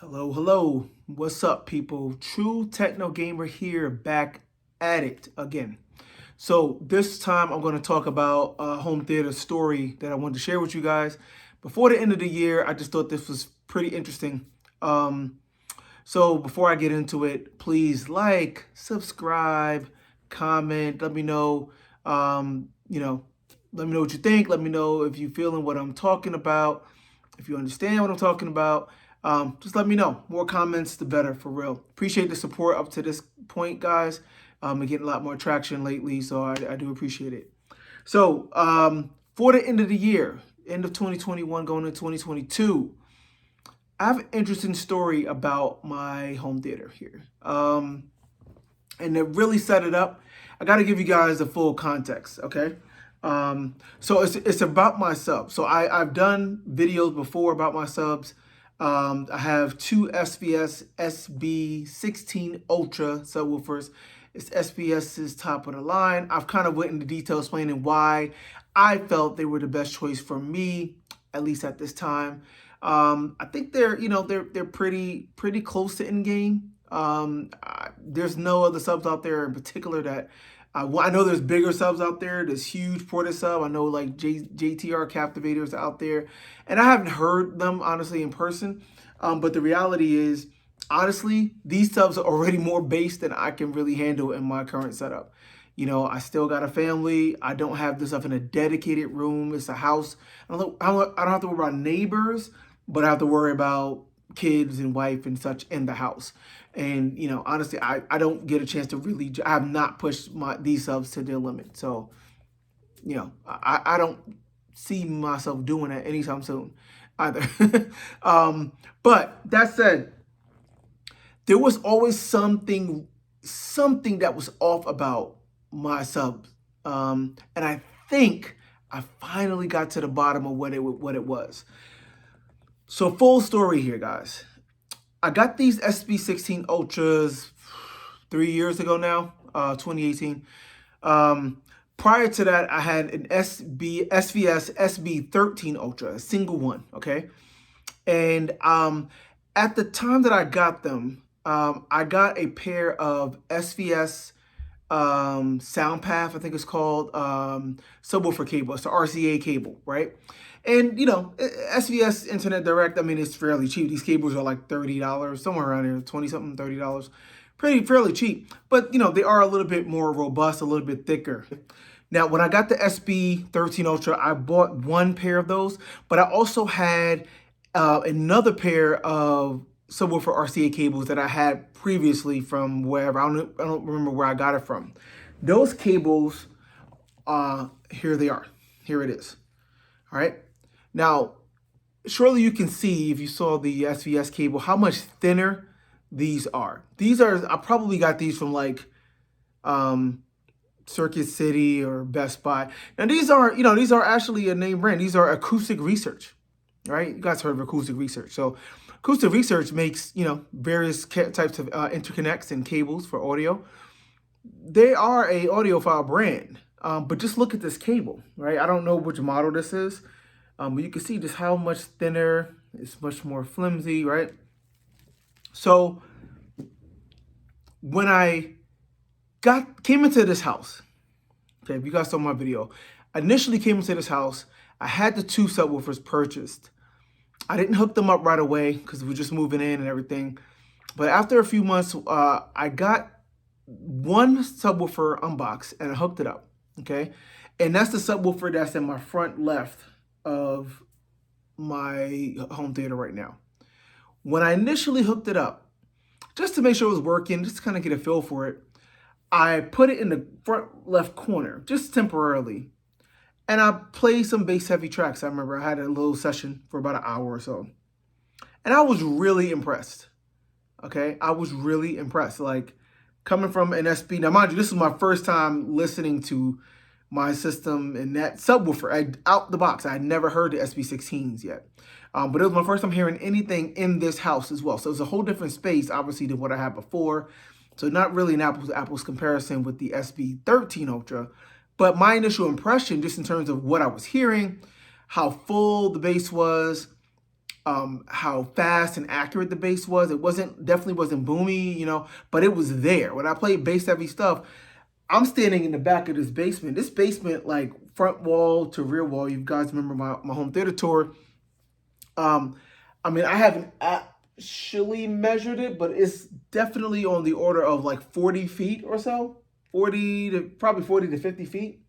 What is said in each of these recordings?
Hello, hello. What's up, people? True Techno Gamer here, back at it again. So this time I'm going to talk about a home theater story that I wanted to share with you guys. Before the end of the year, I just thought this was pretty interesting. So before I get into it, please like, subscribe, comment, let me know, um, you know, let me know what you think. Let me know if you're feeling what I'm talking about, if you understand what I'm talking about. Just let me know. More comments, the better, for real. Appreciate the support up to this point, guys. I'm getting a lot more traction lately, so I do appreciate it. So for the end of the year, end of 2021, going into 2022, I have an interesting story about my home theater here. And to really set it up, I got to give you guys the full context, okay? So it's about my subs. So I've done videos before about my subs. I have two SVS SB16 Ultra subwoofers. It's SVS's top of the line. I've kind of went into detail explaining why I felt they were the best choice for me, at least at this time. I think they're pretty close to in game. There's no other subs out there in particular that I know there's bigger subs out there. There's huge Porta sub. I know like JTR Captivators out there, and I haven't heard them honestly in person. But the reality is, honestly, these subs are already more bass than I can really handle in my current setup. You know, I still got a family. I don't have this stuff in a dedicated room. It's a house. I don't have to worry about neighbors, but I have to worry about kids and wife and such in the house. And, you know, honestly, I don't get a chance to really, I have not pushed these subs to their limit. So, you know, I don't see myself doing that anytime soon either. But that said, there was always something that was off about my subs. And I think I finally got to the bottom of what it was. So full story here, guys. I got these SB16 Ultras 3 years ago now, 2018. Prior to that, I had an SVS SB13 Ultra, a single one, okay? And at the time that I got them, I got a pair of SVS SoundPath, I think it's called, subwoofer cable. It's the RCA cable, right? And, you know, SVS Internet Direct, I mean, it's fairly cheap. These cables are like $30, somewhere around here, 20-something, $30. Fairly cheap. But, you know, they are a little bit more robust, a little bit thicker. Now, when I got the SB13 Ultra, I bought one pair of those, but I also had another pair of subwoofer RCA cables that I had previously from wherever. I don't remember where I got it from. Those cables, here they are. Here it is. All right. Now, surely you can see, if you saw the SVS cable, how much thinner these are. I probably got these from like Circuit City or Best Buy. Now these are actually a name brand. These are Acoustic Research, right? You guys heard of Acoustic Research. So Acoustic Research makes, you know, various types of interconnects and cables for audio. They are a audiophile brand, but just look at this cable, right? I don't know which model this is, but you can see just how much thinner. It's much more flimsy, right? So when I came into this house, okay, if you guys saw my video, I initially came into this house, I had the two subwoofers purchased. I didn't hook them up right away because we were just moving in and everything. But after a few months, I got one subwoofer unboxed and I hooked it up, okay? And that's the subwoofer that's in my front left of my home theater right now. When I initially hooked it up, just to make sure it was working, just to kind of get a feel for it, I put it in the front left corner, just temporarily. And I played some bass heavy tracks. I remember I had a little session for about an hour or so. And I was really impressed. Okay, I was really impressed. Like, coming from an SB, now mind you, this is my first time listening to my system and that subwoofer out the box. I had never heard the SB16s yet. But it was my first time hearing anything in this house as well. So it's a whole different space, obviously, than what I had before. So not really an apples to apples comparison with the SB13 Ultra. But my initial impression, just in terms of what I was hearing, how full the bass was, how fast and accurate the bass was. It definitely wasn't boomy, but it was there. When I played bass heavy stuff, I'm standing in the back of this basement. This basement, like front wall to rear wall, you guys remember my home theater tour. I haven't actually measured it, but it's definitely on the order of like 40 feet or so, probably 40 to 50 feet.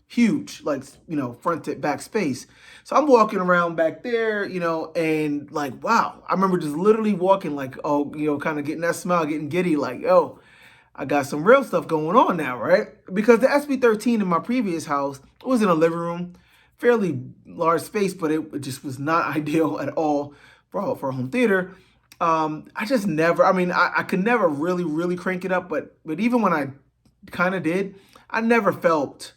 Huge, like, front to back space. So I'm walking around back there, and like, wow, I remember just literally walking like, oh, kind of getting that smile, getting giddy, like, oh, I got some real stuff going on now, right? Because the SB13 in my previous house was in a living room, fairly large space, but it just was not ideal at all for a home theater. I just never, I could never really, really crank it up, but even when I kind of did, I never felt,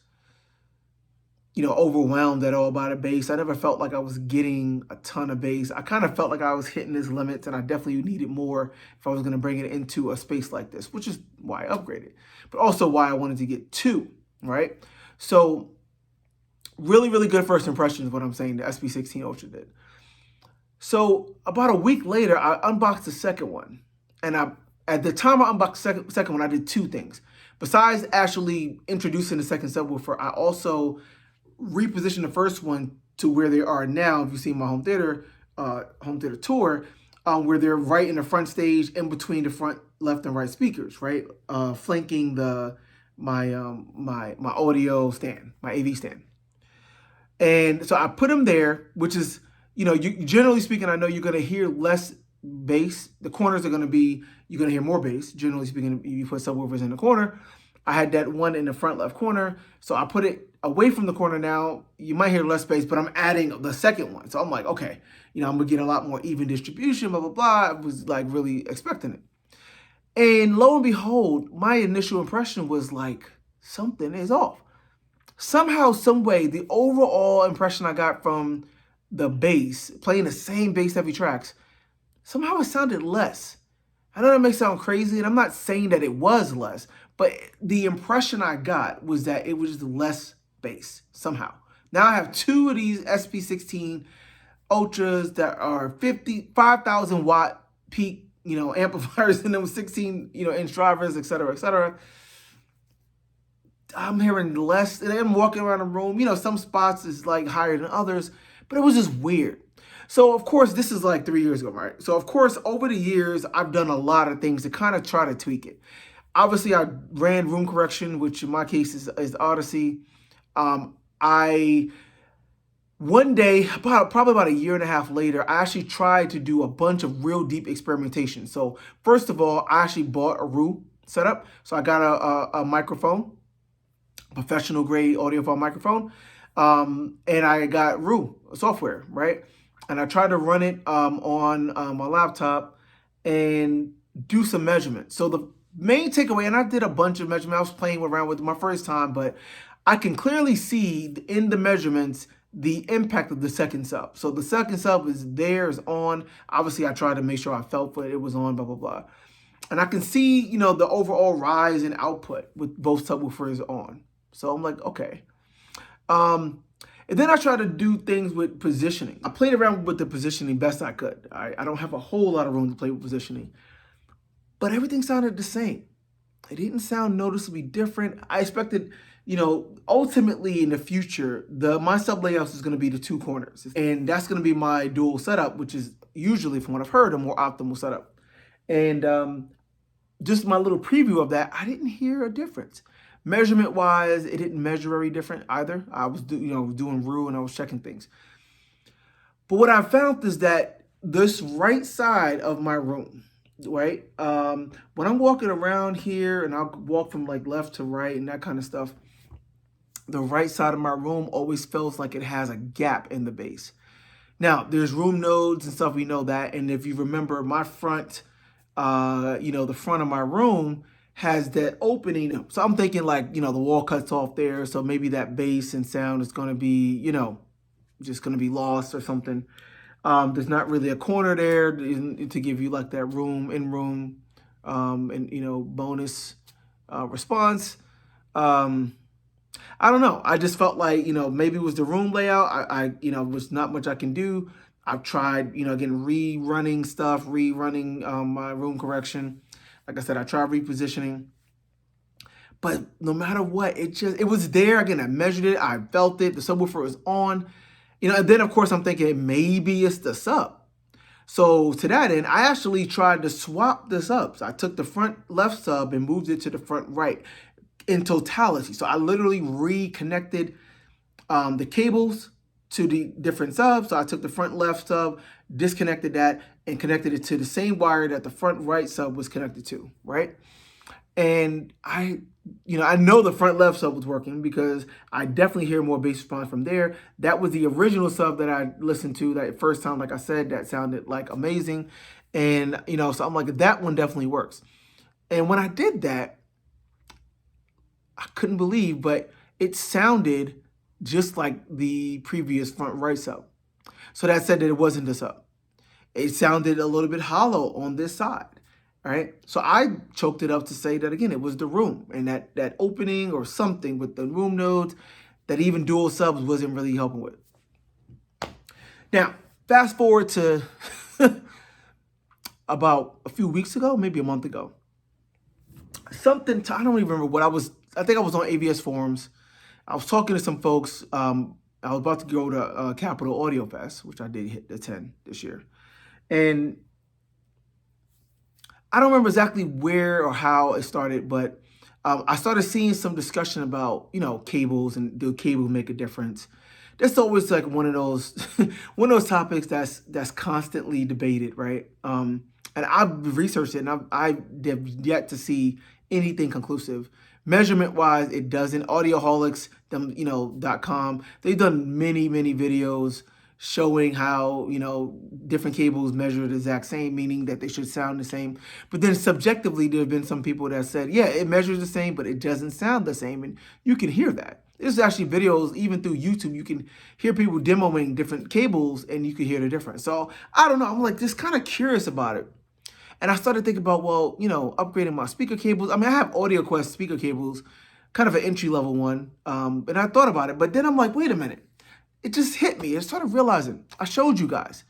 overwhelmed at all by the bass. I never felt like I was getting a ton of bass. I kind of felt like I was hitting its limits, and I definitely needed more if I was going to bring it into a space like this, which is why I upgraded, but also why I wanted to get two, right? So really, really good first impression is what I'm saying the SB16 Ultra did. So about a week later, I unboxed the second one, and at the time I unboxed the second one, I did two things. Besides actually introducing the second subwoofer, I also repositioned the first one to where they are now. If you see my home theater tour, where they're right in the front stage, in between the front left and right speakers, right, flanking my audio stand, my AV stand. And so I put them there, which is, generally speaking, I know you're going to hear less bass. The corners are going to be, you're going to hear more bass. Generally speaking, you put subwoofers in the corner. I had that one in the front left corner, so I put it away from the corner now. You might hear less bass, but I'm adding the second one. So I'm like, okay, I'm going to get a lot more even distribution, blah, blah, blah. I was like really expecting it. And lo and behold, my initial impression was like, something is off. Somehow, some way, the overall impression I got from the bass, playing the same bass heavy tracks, somehow it sounded less. I know that may sound crazy, and I'm not saying that it was less, but the impression I got was that it was just less bass somehow. Now I have two of these SB16 Ultras that are 5,000 watt peak, amplifiers in them, 16, inch drivers, et cetera, et cetera. I'm hearing less, and I'm walking around the room. Some spots is like higher than others, but it was just weird. So of course, this is like 3 years ago, right? So of course, over the years, I've done a lot of things to kind of try to tweak it. Obviously, I ran room correction, which in my case is Odyssey. One day, probably about a year and a half later, I actually tried to do a bunch of real deep experimentation. So first of all, I actually bought a room setup. So I got a microphone, professional grade audiophile microphone, and I got Rue software, right? And I tried to run it on my laptop and do some measurements. So the main takeaway, and I did a bunch of measurements, I was playing around with it my first time, but I can clearly see in the measurements the impact of the second sub. So the second sub is on. Obviously, I tried to make sure I felt for it was on, blah, blah, blah. And I can see, the overall rise in output with both subwoofers on. So I'm like, okay. And then I tried to do things with positioning. I played around with the positioning best I could. I don't have a whole lot of room to play with positioning. But everything sounded the same. It didn't sound noticeably different. I expected, ultimately in the future, my sub layouts is going to be the two corners. And that's going to be my dual setup, which is usually, from what I've heard, a more optimal setup. And just my little preview of that, I didn't hear a difference. Measurement-wise, it didn't measure very different either. I was doing Rue, and I was checking things. But what I found is that this right side of my room, right, when I'm walking around here, and I'll walk from like left to right and that kind of stuff, the right side of my room always feels like it has a gap in the bass. Now, there's room nodes and stuff, we know that. And if you remember, my front, the front of my room has that opening. So I'm thinking like, the wall cuts off there. So maybe that bass and sound is going to be, just going to be lost or something. There's not really a corner there to give you like that in-room, and, bonus response. I don't know. I just felt like, maybe it was the room layout. I was not much I can do. I've tried, again, rerunning stuff, rerunning my room correction. Like I said, I tried repositioning. But no matter what, it was there. Again, I measured it. I felt it. The subwoofer was on. And then, of course, I'm thinking maybe it's the sub. So to that end, I actually tried to swap the subs. I took the front left sub and moved it to the front right in totality. So I literally reconnected the cables to the different subs. So I took the front left sub, disconnected that, and connected it to the same wire that the front right sub was connected to, right? And I know the front left sub was working because I definitely hear more bass response from there. That was the original sub that I listened to that first time, like I said, that sounded like amazing. And, so I'm like, that one definitely works. And when I did that, I couldn't believe, but it sounded just like the previous front right sub. So that said that it wasn't the sub. It sounded a little bit hollow on this side. All right. So I choked it up to say that, again, it was the room and that opening or something with the room nodes that even dual subs wasn't really helping with. Now, fast forward to about a few weeks ago, maybe a month ago. I don't even remember I think I was on AVS forums. I was talking to some folks. I was about to go to Capital Audio Fest, which I did attend this year. And I don't remember exactly where or how it started, but I started seeing some discussion about, cables and do cables make a difference. That's always like one of those topics that's constantly debated, right? And I've researched it, and I have yet to see anything conclusive. Measurement wise, it doesn't. Audioholics, .com, they've done many videos showing how, different cables measure the exact same, meaning that they should sound the same. But then subjectively, there have been some people that said, yeah, it measures the same, but it doesn't sound the same. And you can hear that. There's actually videos, even through YouTube, you can hear people demoing different cables and you can hear the difference. So I don't know. I'm like just kind of curious about it. And I started thinking about, well, upgrading my speaker cables. I mean, I have AudioQuest speaker cables, kind of an entry-level one. And I thought about it. But then I'm like, wait a minute. It just hit me. I started realizing, I showed you guys.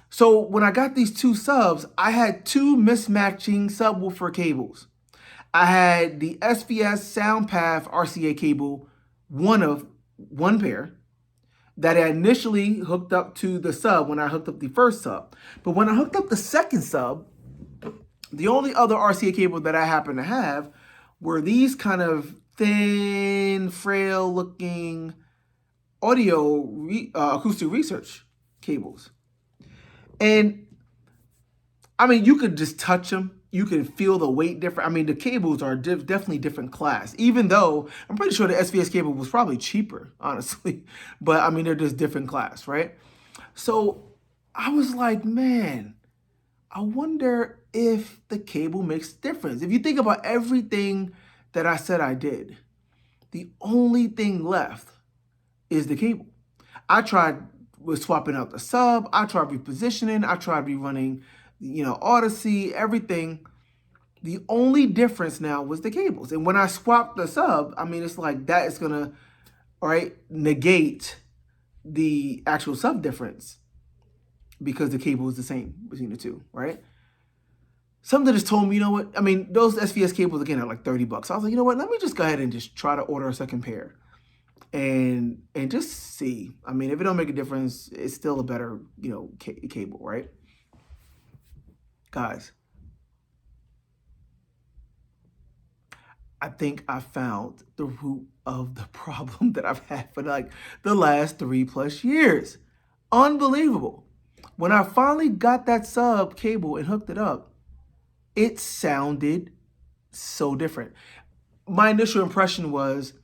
So when I got these two subs, I had two mismatching subwoofer cables. I had the SVS SoundPath RCA cable, one pair, that I initially hooked up to the sub when I hooked up the first sub. But when I hooked up the second sub, the only other RCA cable that I happen to have were these kind of thin, frail-looking acoustic research cables. And I mean, you could just touch them. You can feel the weight different. I mean, the cables are definitely different class, even though I'm pretty sure the SVS cable was probably cheaper, honestly. But I mean, they're just different class, right? So I was like, man, I wonder if the cable makes a difference. If you think about everything that I said I did, the only thing left is the cable. I tried with swapping out the sub. I tried repositioning. I tried rerunning, Odyssey, everything. The only difference now was the cables. And when I swapped the sub, I mean, it's like that is going to, negate the actual sub difference because the cable is the same between the two, right? Something just told me, you know what? I mean, those SVS cables, again, are like $30. I was like, you know what? Let me just go ahead and just try to order a second pair. And just see. I mean, if it don't make a difference, it's still a better, cable, right? Guys, I think I found the root of the problem that I've had for like the last 3+ years. Unbelievable. When I finally got that sub cable and hooked it up, it sounded so different. My initial impression was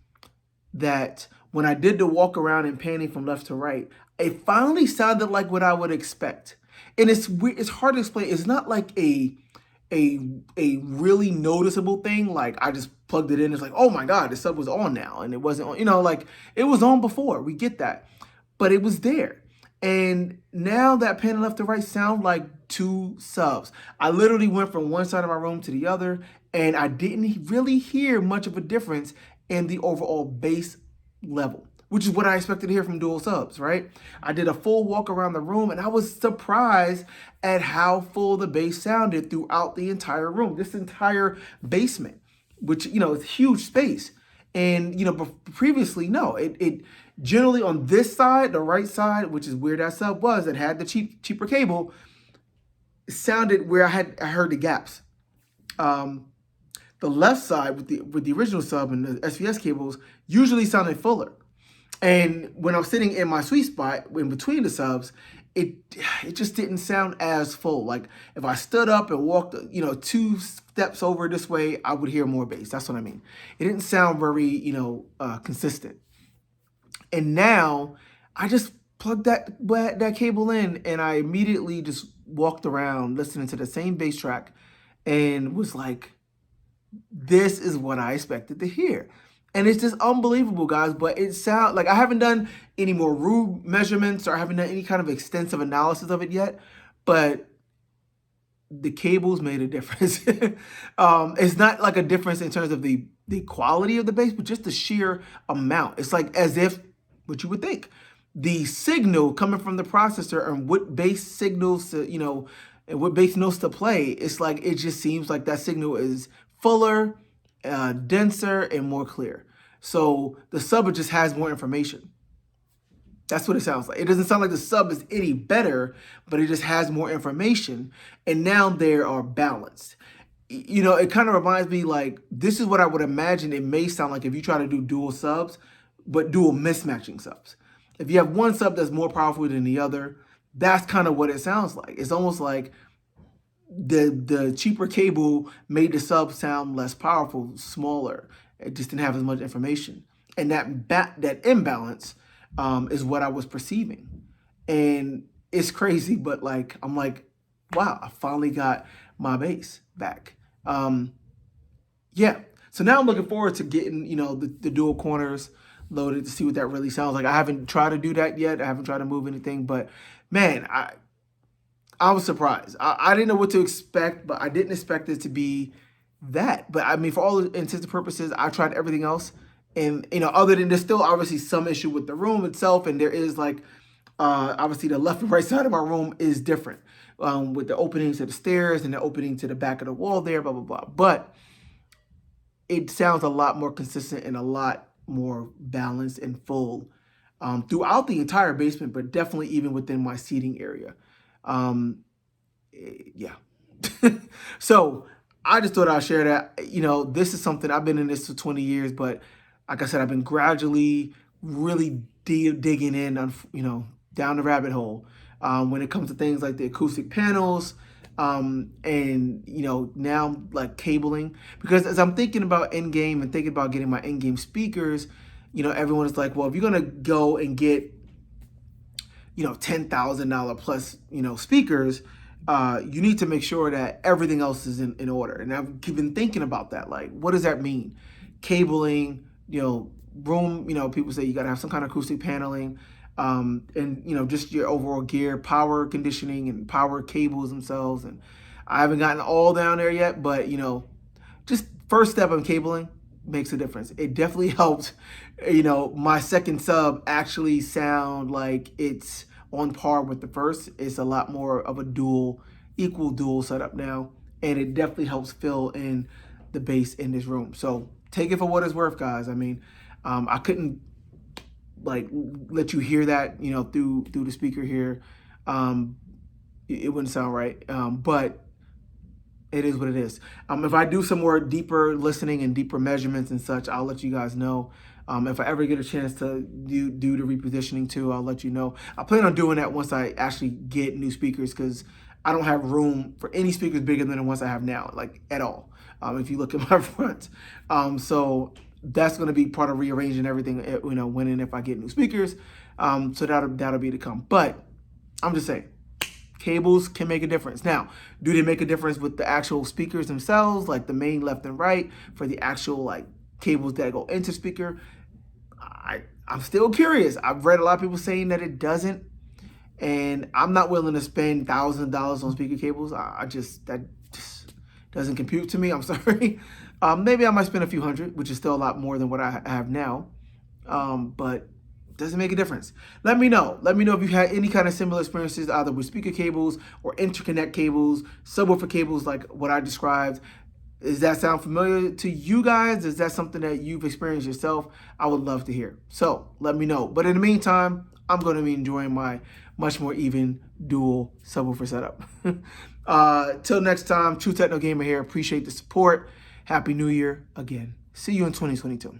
that when I did the walk around and panning from left to right, it finally sounded like what I would expect. And it's weird, it's hard to explain. It's not like a really noticeable thing. Like I just plugged it in. It's like, oh my God, the sub was on now. And it wasn't on, like it was on before. We get that. But it was there. And now that panning left to right sound like two subs. I literally went from one side of my room to the other, and I didn't really hear much of a difference in the overall bass level, which is what I expected to hear from dual subs, right? I did a full walk around the room, and I was surprised at how full the bass sounded throughout the entire room, this entire basement, which, is huge space. And, previously, no, it generally on this side, the right side, which is where that sub was, that had the cheaper cable, sounded where I heard the gaps. The left side with the original sub and the SVS cables usually sounded fuller. And when I'm sitting in my sweet spot in between the subs, it just didn't sound as full. Like if I stood up and walked, 2 steps over this way, I would hear more bass. That's what I mean. It didn't sound very, consistent. And now I just plugged that cable in, and I immediately just walked around listening to the same bass track and was like, this is what I expected to hear. And it's just unbelievable, guys. But it sounds like I haven't done any more room measurements, or I haven't done any kind of extensive analysis of it yet. But the cables made a difference. It's not like a difference in terms of the quality of the bass, but just the sheer amount. It's like as if, what you would think, the signal coming from the processor and what bass signals to, and what bass notes to play, it's like it just seems like that signal is fuller, denser, and more clear. So the sub just has more information. That's what it sounds like. It doesn't sound like the sub is any better, but it just has more information. And now they are balanced. It kind of reminds me, like, this is what I would imagine it may sound like if you try to do dual subs, but dual mismatching subs. If you have one sub that's more powerful than the other, that's kind of what it sounds like. It's almost like the cheaper cable made the sub sound less powerful, smaller. It just didn't have as much information. And that imbalance is what I was perceiving. And it's crazy, but like, I'm like, wow, I finally got my bass back. Yeah. So now I'm looking forward to getting, the dual corners loaded to see what that really sounds like. I haven't tried to do that yet. I haven't tried to move anything, but man, I was surprised. I didn't know what to expect, but I didn't expect it to be that. But I mean, for all intents and purposes, I tried everything else. And, other than there's still obviously some issue with the room itself. And there is like, obviously the left and right side of my room is different with the openings to the stairs and the opening to the back of the wall there, blah, blah, blah. But it sounds a lot more consistent and a lot more balanced and full throughout the entire basement, but definitely even within my seating area. Yeah. So I just thought I'd share that. This is something, I've been in this for 20 years, but like I said, I've been gradually really digging in on, down the rabbit hole when it comes to things like the acoustic panels and, now like cabling. Because as I'm thinking about in-game and thinking about getting my in-game speakers, everyone is like, well, if you're going to go and get, $10,000 plus, speakers, you need to make sure that everything else is in order. And I've been thinking about that. Like, what does that mean? Cabling, room, people say you got to have some kind of acoustic paneling, and, just your overall gear, power conditioning and power cables themselves. And I haven't gotten all down there yet, but, just first step on cabling makes a difference. It definitely helped, my second sub actually sound like it's on par with the first. It's a lot more of a equal dual setup now. And it definitely helps fill in the bass in this room. So take it for what it's worth, guys. I mean, I couldn't like let you hear that, through the speaker here. It wouldn't sound right. But it is what it is. If I do some more deeper listening and deeper measurements and such, I'll let you guys know. If I ever get a chance to do the repositioning too, I'll let you know. I plan on doing that once I actually get new speakers, because I don't have room for any speakers bigger than the ones I have now, like at all. If you look at my front. So that's going to be part of rearranging everything, when and if I get new speakers. So that'll be to come. But I'm just saying, cables can make a difference. Now, do they make a difference with the actual speakers themselves, like the main left and right, for the actual like cables that go into speaker? I'm still curious. I've read a lot of people saying that it doesn't, and I'm not willing to spend $1,000s on speaker cables. That just doesn't compute to me. I'm sorry. Maybe I might spend a few hundred, which is still a lot more than what I have now. But Doesn't make a difference. Let me know. Let me know if you've had any kind of similar experiences, either with speaker cables or interconnect cables, subwoofer cables like what I described. Does that sound familiar to you guys? Is that something that you've experienced yourself? I would love to hear. So let me know. But in the meantime, I'm going to be enjoying my much more even dual subwoofer setup. Till next time, True Techno Gamer here. Appreciate the support. Happy New Year again. See you in 2022.